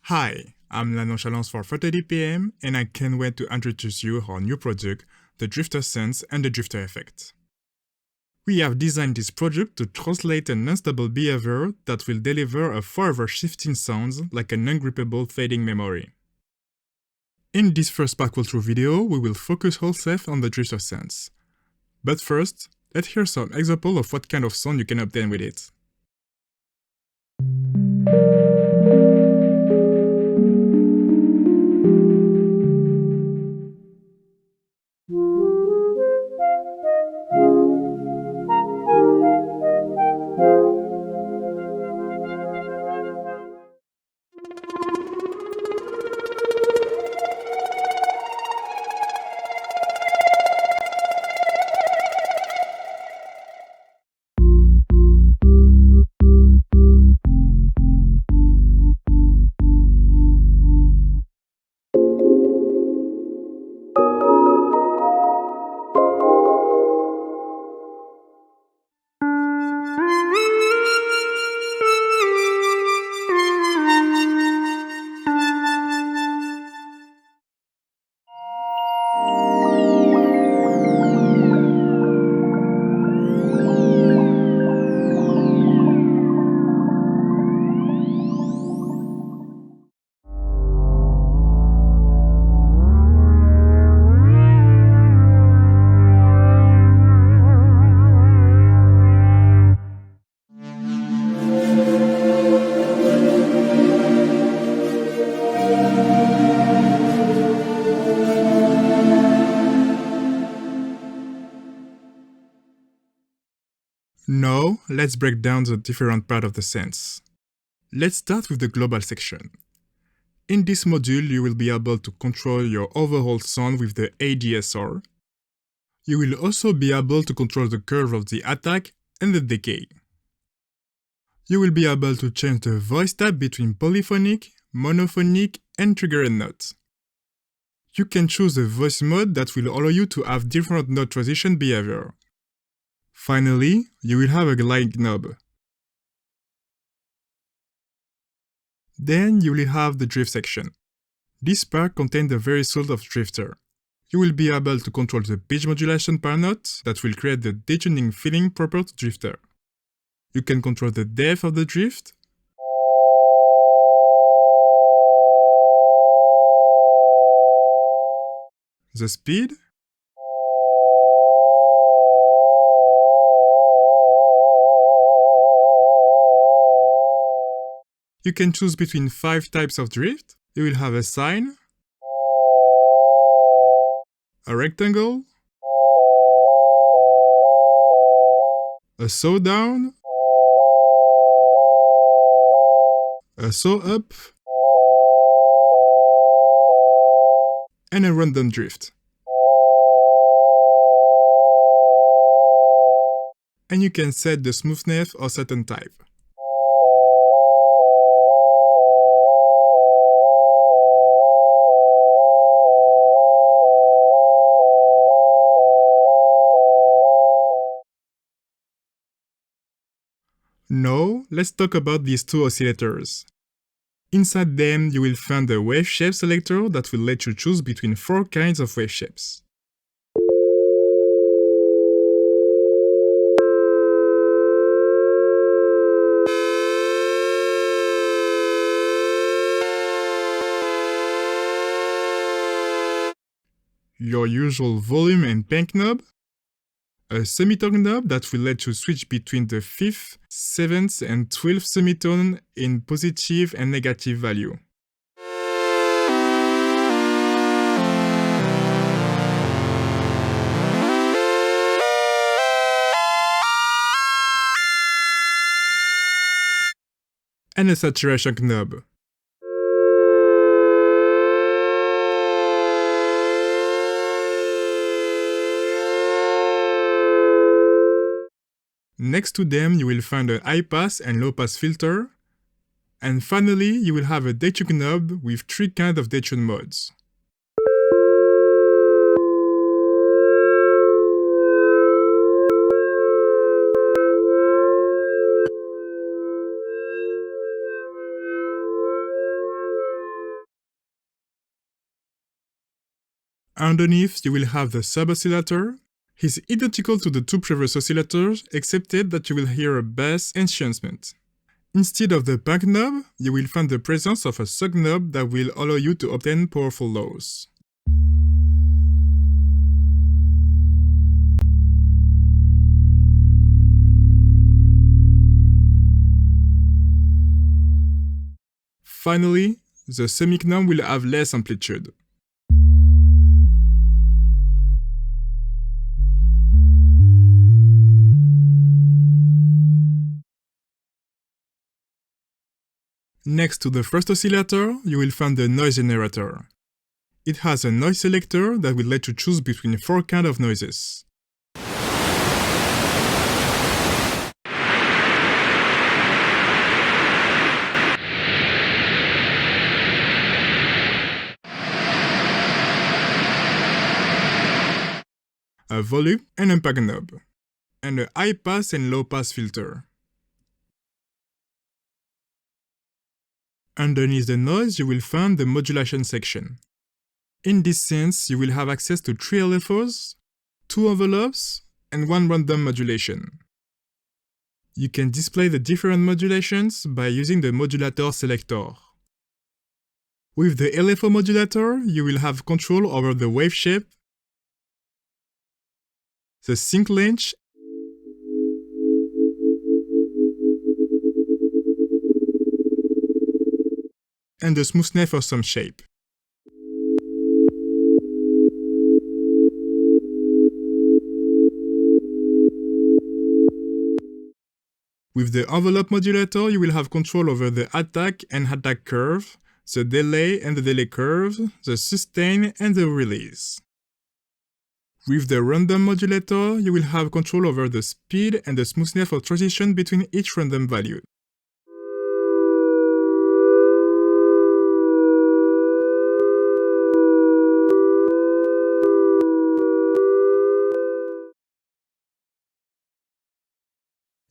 Hi, I'm La Nonchalance for 4:30 PM, and I can't wait to introduce you our new product, the Drifter Sense and the Drifter Effect. We have designed this product to translate an unstable behavior that will deliver a forever shifting sound like an ungraspable fading memory. In this first part walkthrough video, we will focus ourselves on the Drifter Sense. But first, let's hear some examples of what kind of sound you can obtain with it. Now, let's break down the different parts of the sense. Let's start with the global section. In this module, you will be able to control your overall sound with the ADSR. You will also be able to control the curve of the attack and the decay. You will be able to change the voice type between polyphonic, monophonic, and trigger and note. You can choose a voice mode that will allow you to have different note transition behavior. Finally, you will have a glide knob. Then you will have the drift section. This part contains the very soul of Drifter. You will be able to control the pitch modulation per note that will create the detuning feeling proper to Drifter. You can control the depth of the drift, the speed, you can choose between 5 types of drift. You will have a sine, a rectangle, a saw down, a saw up, and a random drift. And you can set the smoothness of certain type. Now, let's talk about these two oscillators. Inside them, you will find a wave shape selector that will let you choose between 4 kinds of wave shapes. Your usual volume and pank knob, a semitone knob that will let you switch between the 5th, 7th, and 12th semitone in positive and negative value. And a saturation knob. Next to them, you will find a high pass and low pass filter. And finally, you will have a detune knob with 3 kinds of detune modes. Underneath, you will have the sub-oscillator. He's identical to the two previous oscillators, except that you will hear a bass enhancement. Instead of the bank knob, you will find the presence of a sub knob that will allow you to obtain powerful lows. Finally, the semic-knob will have less amplitude. Next to the first oscillator, you will find the noise generator. It has a noise selector that will let you choose between 4 kinds of noises. A volume and a bank knob, and a high pass and low pass filter. Underneath the noise, you will find the modulation section. In this sense, you will have access to 3 LFOs, 2 envelopes, and 1 random modulation. You can display the different modulations by using the modulator selector. With the LFO modulator, you will have control over the wave shape, the sync length, and the smoothness of some shape. With the envelope modulator, you will have control over the attack and attack curve, the delay and the delay curve, the sustain and the release. With the random modulator, you will have control over the speed and the smoothness of transition between each random value.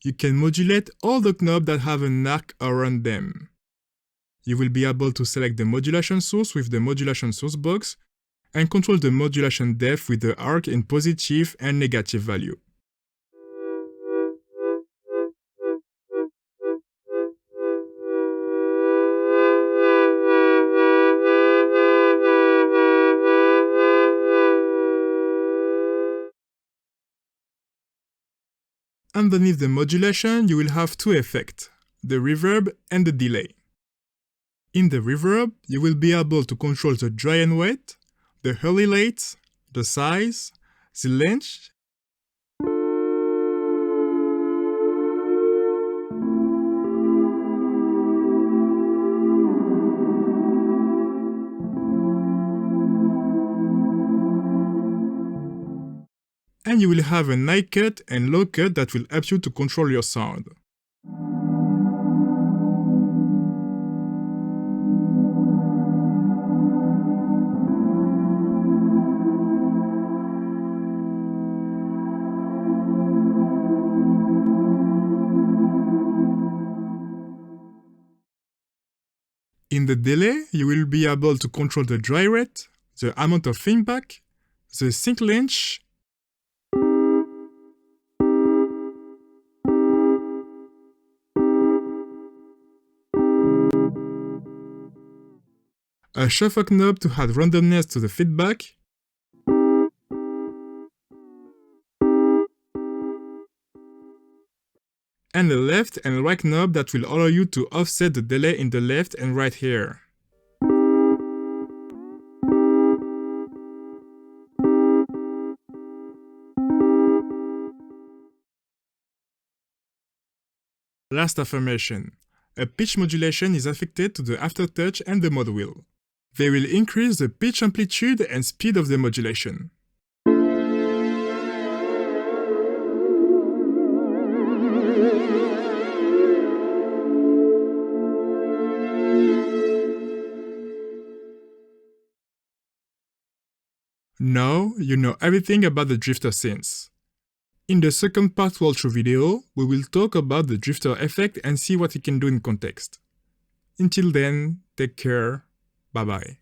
You can modulate all the knobs that have an arc around them. You will be able to select the modulation source with the modulation source box and control the modulation depth with the arc in positive and negative value. Underneath the modulation, you will have 2 effects, the reverb and the delay. In the reverb, you will be able to control the dry and wet, the early late, the size, the length, and you will have an high cut and low cut that will help you to control your sound. In the delay, you will be able to control the dry rate, the amount of feedback, the sync length, a shuffle knob to add randomness to the feedback, and a left and right knob that will allow you to offset the delay in the left and right here. Last affirmation. A pitch modulation is affected to the aftertouch and the mod wheel. They will increase the pitch amplitude and speed of the modulation. Now, you know everything about the drifter synth. In the second part walkthrough video, we will talk about the drifter effect and see what it can do in context. Until then, take care, bye bye.